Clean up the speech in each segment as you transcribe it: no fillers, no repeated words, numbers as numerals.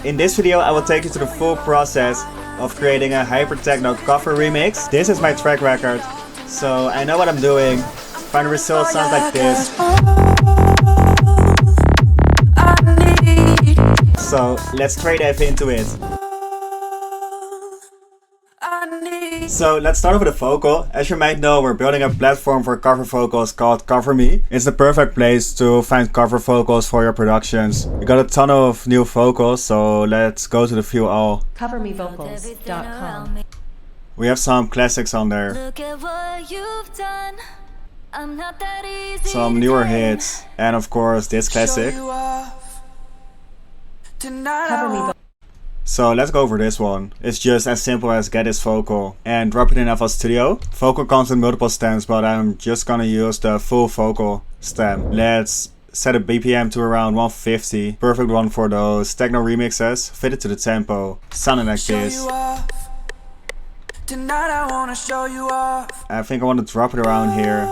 In this video I will take you to the full process of creating a Hypertechno cover remix. This is my track record, so I know what I'm doing. Final result sounds like this. So let's straight dive into it. So let's start off with a vocal. As you might know, we're building a platform for cover vocals called Cover Me. It's the perfect place to find cover vocals for your productions. We got a ton of new vocals, so let's go to the view all. Covermevocals.com. We have some classics on there. Some newer hits, and of course this classic. So let's go over this one. It's just as simple as get this vocal and drop it in FL Studio. Vocal comes in multiple stems, but I'm just gonna use the full vocal stem. Let's set a BPM to around 150. Perfect one for those techno remixes. Fit it to the tempo. Sounding like this. I think I want to drop it around here.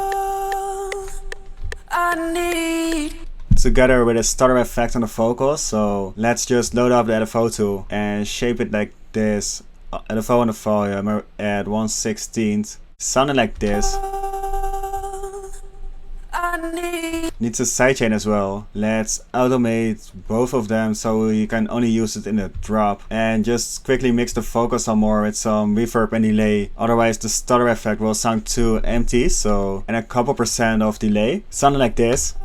Together with a stutter effect on the vocals, so let's just load up the LFO tool and shape it like this. LFO on the volume at 1/16, sounding like this. Needs a sidechain as well. Let's automate both of them so you can only use it in the drop, and just quickly mix the vocals some more with some reverb and delay, otherwise the stutter effect will sound too empty. So, and a couple percent of delay, sounding like this.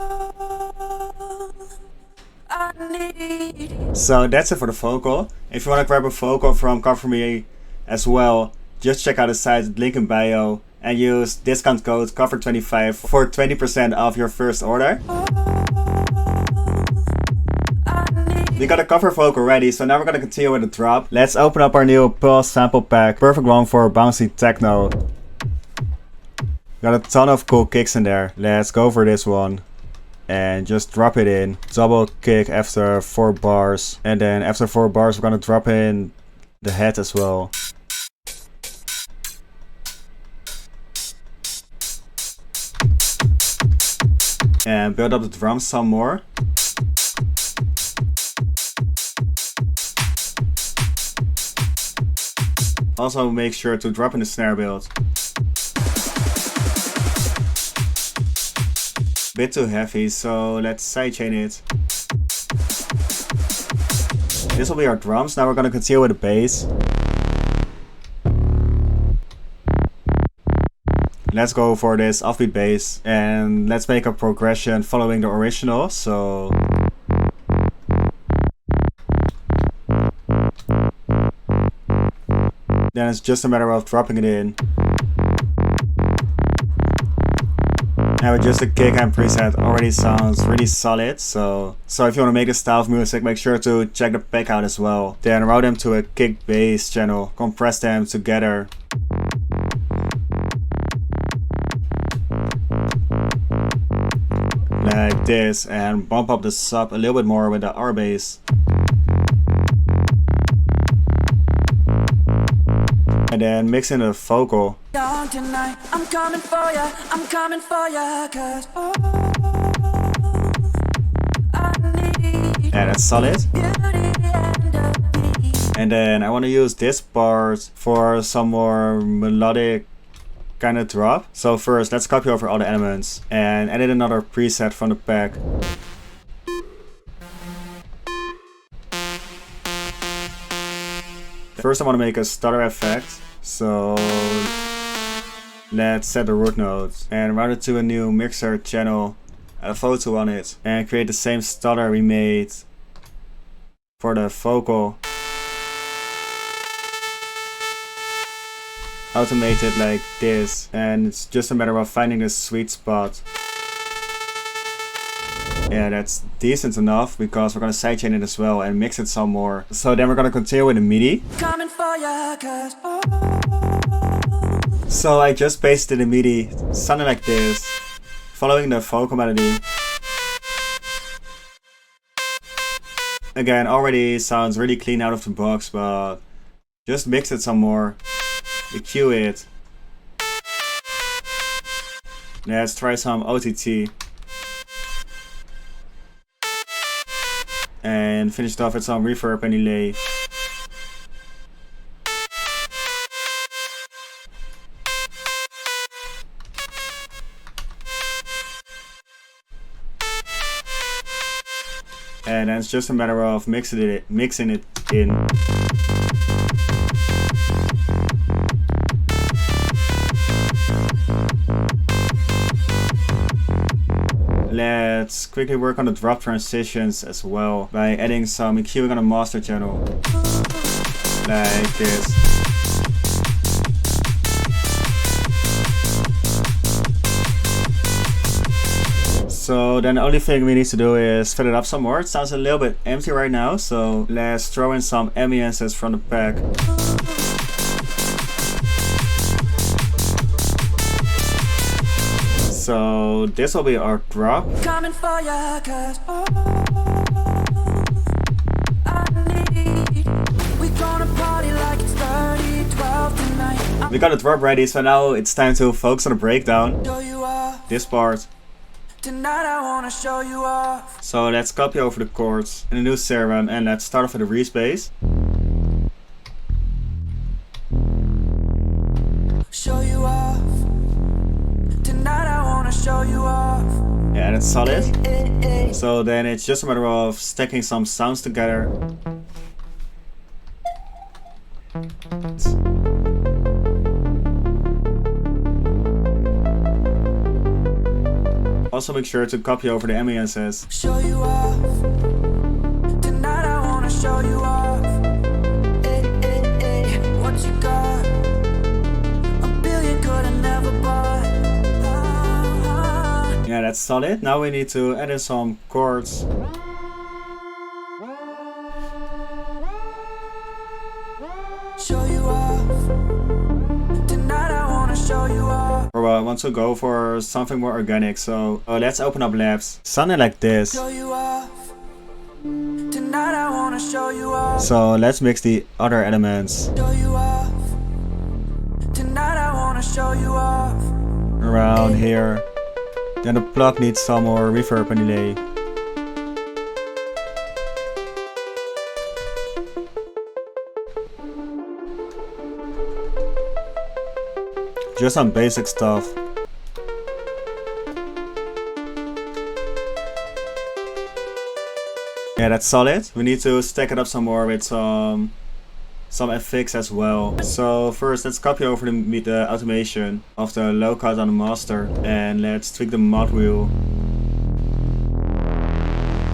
So that's it for the vocal. If you want to grab a vocal from Cover Me as well, just check out the site, link in bio, and use discount code COVER25 for 20% off your first order. We got a cover vocal ready, so now we're gonna continue with the drop. Let's open up our new Pulse sample pack. Perfect one for bouncy techno. Got a ton of cool kicks in there. Let's go for this one. And just drop it in. Double kick after 4 bars. And then after 4 bars we're gonna drop in the head as well. And build up the drums some more. Also make sure to drop in the snare build. Bit too heavy, so let's sidechain it. This will be our drums. Now we're gonna continue with the bass. Let's go for this offbeat bass, and let's make a progression following the original. So then it's just a matter of dropping it in. And with just a kick and preset already sounds really solid. So if you want to make this style of music, make sure to check the pack out as well. Then route them to a kick bass channel, compress them together. Like this, and bump up the sub a little bit more with the R bass. And then mix in the vocal. And that's solid. And then I want to use this part for some more melodic kind of drop. So first let's copy over all the elements and edit another preset from the pack. First I want to make a stutter effect, so let's set the root note and route it to a new mixer channel, add a photo on it, and create the same stutter we made for the vocal. Automate it like this, and it's just a matter of finding the sweet spot. Yeah, that's decent enough because we're gonna sidechain it as well and mix it some more. So then we're gonna continue with the MIDI. So I just pasted the MIDI, sounding like this, following the vocal melody. Again, already sounds really clean out of the box, but just mix it some more. EQ it. Let's try some OTT. And and finish it off with some reverb and delay. And then it's just a matter of mixing it in. Let's quickly work on the drop transitions as well by adding some EQing on the master channel, like this. So then the only thing we need to do is fill it up some more. It sounds a little bit empty right now, so let's throw in some ambiences from the pack. So this will be our drop. Coming for ya, 'cause I need. We gonna party like it's 30-12 tonight. We got the drop ready, so now it's time to focus on the breakdown. Show you off. This part. Tonight I wanna show you off. So let's copy over the chords in a new serum and let's start off with the re-space. Show you off. Tonight I wanna show you off. Yeah, that's solid. So then it's just a matter of stacking some sounds together. Also make sure to copy over the ambiences. Show you off. Tonight I wanna show you off. What you got? A billion could've never bought. Yeah, that's solid. Now we need to add in some chords. Show you off. Tonight I wanna show you off. Or I want to go for something more organic, so let's open up labs. Something like this. Show you off. Tonight I wanna show you off. So let's mix the other elements Show you off. Tonight I wanna show you off. around here. Then the plug needs some more reverb and delay. Just some basic stuff. Yeah, that's solid. We need to stack it up some more with some FX as well. So first let's copy over the automation of the low cut on the master and let's tweak the mod wheel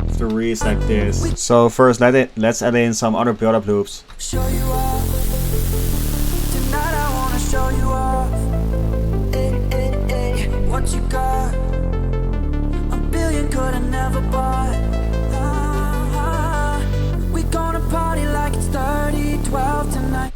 of the reeds like this. So first let's add in some other build-up loops. Show you off. Tonight I wanna show you off. What you got? A billion could've never bought. We gonna party like it's 30-12 tonight.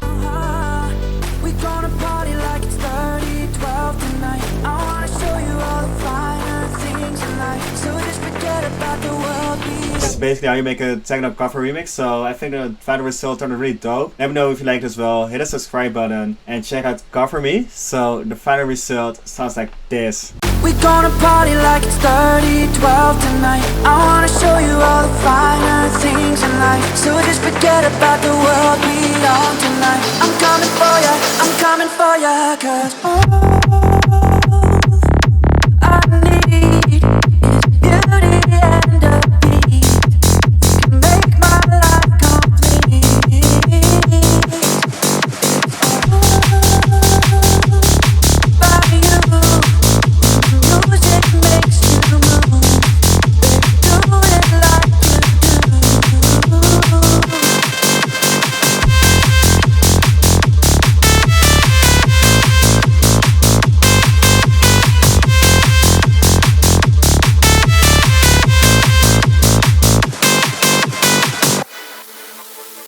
We gonna party like it's 30-12 tonight. I wanna show you all the finer things in life. So just forget about the world. This is basically how you make a techno cover remix, so I think the final result turned out really dope. Let me know if you liked it as well, hit the subscribe button and check out Cover Me. So the final result sounds like this. We gonna party like it's 30-12 tonight. I wanna show you all the finer things in life. So just forget about the world we on tonight. I'm coming for ya, 'cause